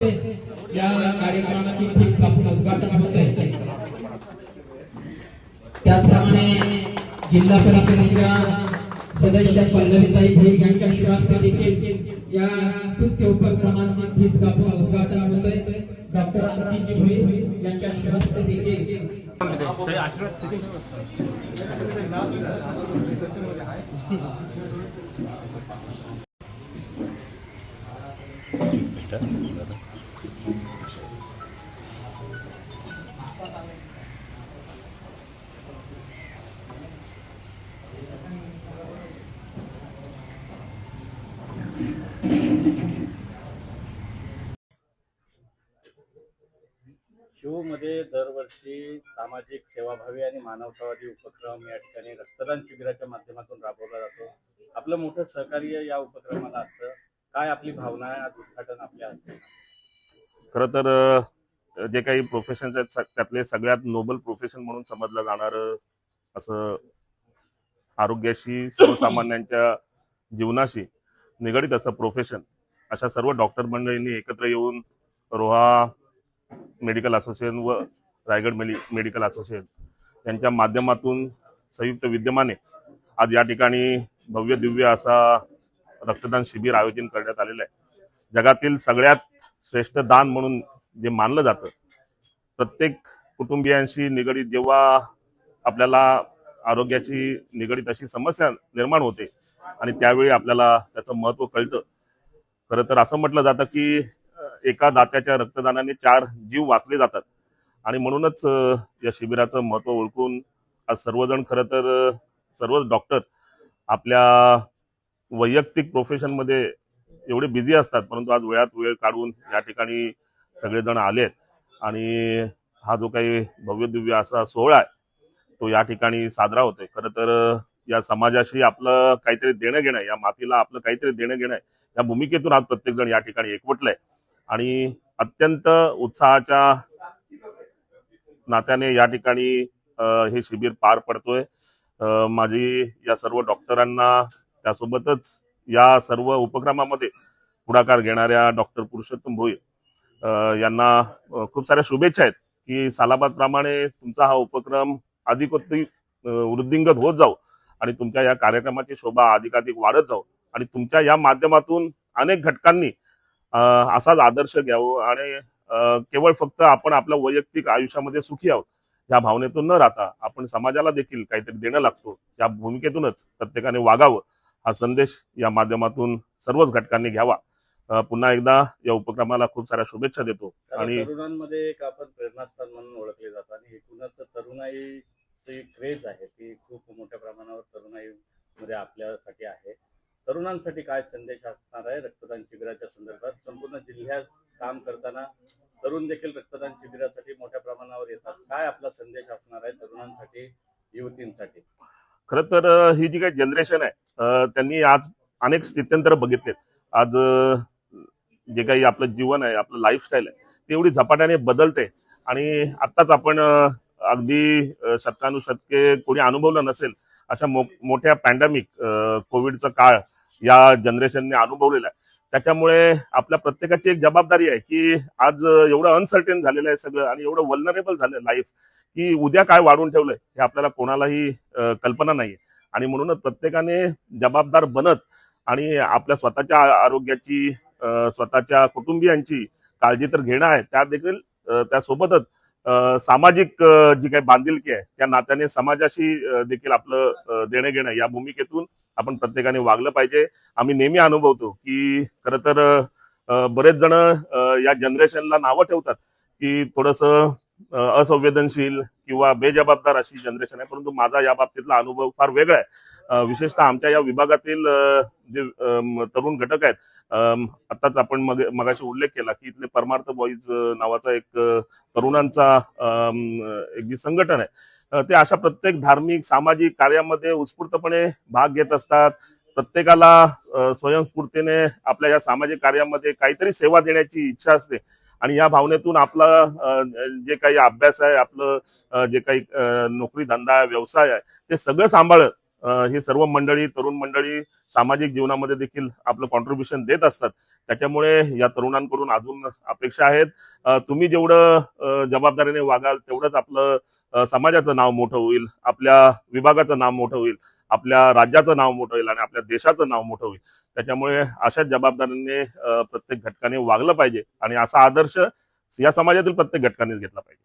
या कार्यक्रमाची फीत कापून उद्घाटन होत आहे। त्याचप्रमाणे जिल्हा परिषदेच्या सदस्य पल्लवीताई भोईर यांच्या शिवास्ते देखील या स्तुत्य उपक्रमांची फीत कापून उद्घाटन होत आहे। डॉक्टर अंकितजी भोईर यांच्या शिवास्ते देखील शिवमध्ये दरवर्षी सामाजिक सेवाभावी आणि मानवतावादी उपक्रम या ठिकाणी रक्तदान शिबिराच्या माध्यमातून राबवला जातो। आपलं मोठं सहकार्य या उपक्रमाला असतं। काय आपली भावना आहे? आज उद्घाटन आपल्या हस्ते। खरं तर जे काही प्रोफेशन्स आहेत त्यातले सगळ्यात नोबल प्रोफेशन म्हणून समजलं जाणारं असं आरोग्याशी सर्वसामान्यांच्या जीवनाशी निगडित असं प्रोफेशन अशा सर्व डॉक्टर मंडळींनी एकत्र येऊन रोहा मेडिकल असोसिएशन व रायगड मेडिकल असोसिएशन यांच्या माध्यमातून संयुक्त विद्यमाने आज या ठिकाणी भव्य दिव्य असा रक्तदान शिबिर आयोजन करण्यात आलेलं आहे। जगातील सगळ्यात श्रेष्ठ दान म्हणून जे मानलं जातं, प्रत्येक कुटुंबियांशी निगडित जेव्हा आपल्याला आरोग्याची निगडित अशी समस्या निर्माण होते आणि त्यावेळी आपल्याला त्याचं महत्त्व कळतं। खरं तर असं म्हटलं जातं की एका दात्याच्या रक्तदानाने 4 जीव वाचले जातात आणि म्हणूनच या शिबिराचं महत्त्व ओळखून आज सर्वजण खरं तर सर्वच डॉक्टर आपल्या वैयक्तिक प्रोफेशनमध्ये एवढे बिझी असतात, परंतु आज वेळात वेळ काढून या ठिकाणी सगळेजण आलेत आणि हा जो काही भव्य दिव्य असा सोहळा आहे तो या ठिकाणी साजरा होतोय। खरं तर या समाजाशी आपलं काहीतरी देणं घेणं, या मातीला आपलं काहीतरी देणं घेणं या भूमिकेतून आज प्रत्येक जण या ठिकाणी एकवटलंय आणि अत्यंत उत्साहाच्या नात्याने या ठिकाणी हे शिबिर पार पडतोय। माझी या सर्व डॉक्टरांना, त्यासोबतच या सर्व उपक्रमामध्ये पुढाकार घेणाऱ्या डॉक्टर पुरुषोत्तम भोईर यांना खूप साऱ्या शुभेच्छा आहेत की सालाबाद प्रमाणे तुमचा हा उपक्रम अधिकोत्ती वृद्धिंगत होत जाऊ आणि तुमच्या या कार्यक्रमाची शोभा अधिकाधिक वाढत जाऊ आणि तुमच्या या माध्यमातून अनेक घटकांनी असाच आदर्श घ्यावं आणि केवळ फक्त आपण आपल्या वैयक्तिक आयुष्यामध्ये सुखी आहोत या भावनेतून न राहता आपण समाजाला देखील काहीतरी देणं लागतो या भूमिकेतूनच प्रत्येकाने वागावं हा संदेश या माध्यमातून सर्वच घटकांनी घ्यावा। पुन्हा एकदा या उपक्रमाला खूप साऱ्या शुभेच्छा देतो। आणि तरुणांमध्ये एक आपण प्रेरणास्थान म्हणून ओळखले जातो आणि एकूणच तरुणाईची क्रेज आहे ती खूप मोठ्या प्रमाणावर तरुणाईमध्ये आपल्यासाठी आहे। तरुणांसाठी काय संदेश असणार आहे रक्तदान शिबिराच्या संदर्भात? संपूर्ण जिल्ह्यात काम करताना तरुण देखील रक्तदान शिबिरासाठी मोठ्या प्रमाणावर येतात। काय आपला संदेश असणार आहे तरुणांसाठी, युवतींसाठी? खरं तर ही जी काही जनरेशन आहे त्यांनी आज अनेक स्थित्यंतर बघितलेत। आज जे काही आपलं जीवन आहे, आपलं लाईफस्टाईल आहे ते एवढी झपाट्याने बदलते आणि आत्ताच आपण अगदी शतकानुशतके कोणी अनुभवलं नसेल अशा मोठ्या पॅन्डेमिक कोविडचा काळ या जनरेशनने अनुभवलेला आहे। त्याच्यामुळे आपल्या प्रत्येकाची एक जबाबदारी आहे की आज एवढं अनसर्टेन झालेलं आहे सगळं आणि एवढं वल्नरेबल झालं लाईफ की उद्या काय वाढून ठेवलंय हे आपल्याला कोणालाही कल्पना नाहीये आणि म्हणूनच प्रत्येकाने जबाबदार बनत आणि आपल्या स्वतःच्या आरोग्याची, स्वतःच्या कुटुंबियांची काळजी तर घेणं आहे, त्या देखील त्यासोबतच सामाजिक जी काही बांधिलकी आहे त्या नात्याने समाजाशी देखील आपलं देणं घेणं या भूमिकेतून आपण प्रत्येकाने वागलं पाहिजे। आम्ही नेहमी अनुभवतो की खरं तर बरेच जण या जनरेशनला नावं ठेवतात की थोडंसं असंवेदनशील किंवा बेजबाबदार अशी जनरेशन आहे, परंतु माझा या बाबतीतला अनुभव फार वेगळा आहे। विशेषतः आमच्या या विभागातील जे तरुण घटक आहेत, आताच आपण मगाशी उल्लेख केला की इथले परमार्थ बॉईज नावाचा एक तरुणांचा एक जी संघटन आहे ते अशा प्रत्येक धार्मिक सामाजिक कार्यामध्ये उत्स्फूर्तपणे भाग घेत असतात। प्रत्येकाला स्वयंस्फूर्तीने आपल्या या सामाजिक कार्यामध्ये काहीतरी सेवा देण्याची इच्छा असते आणि या भावनेतून आपला जे काही अभ्यास आहे, आपलं जे काही नोकरी धंदा व्यवसाय आहे ते सगळं सांभाळत ही सर्व मंडळी, तरुण मंडळी सामाजिक जीवनामध्ये देखील आपलं कॉन्ट्रीब्युशन देत असतात. त्याच्यामुळे या तरुणांकडून अजून अपेक्षा आहेत. तुम्ही जेवढं जबाबदारीने वागाल तेवढंच आपलं समाजाचं नाव मोठं होईल, आपल्या विभागाचं नाव मोठं होईल, आपल्या राज्याचं नाव मोठं होईल आणि आपल्या देशाचं नाव मोठं होईल. त्याच्यामुळे अशाच जबाबदारीने प्रत्येक घटकाने वागलं पाहिजे आणि असा आदर्श या समाजातील प्रत्येक घटकाने घेतला पाहिजे.